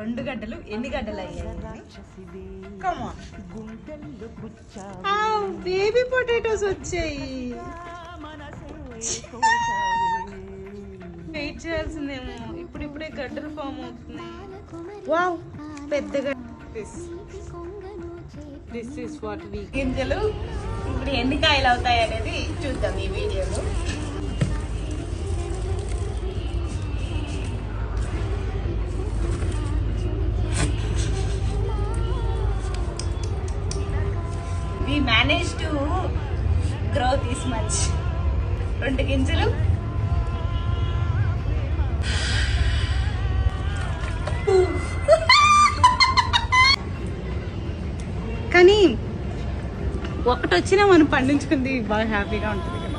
2 గడ్డలు ఎన్ని గడ్డలు అయ్యాయి? బేబీ పొటాటోస్ వచ్చాయి. వెయిట్ చేయాల్సిందేమో, ఇప్పుడిప్పుడే గడ్డలు ఫామ్ అవుతున్నాయి. వావ్, పెద్దగా. దిస్ ఇస్ వాట్ వి గింజలు ఇప్పుడు ఎన్ని కాయలు అవుతాయి అనేది చూద్దాం ఈ వీడియోలో. We managed to grow this much. 2 గింజలు కానీ ఒకటి వచ్చినా మనం పండించుకుంది బాగా హ్యాపీగా ఉంటుంది కదా.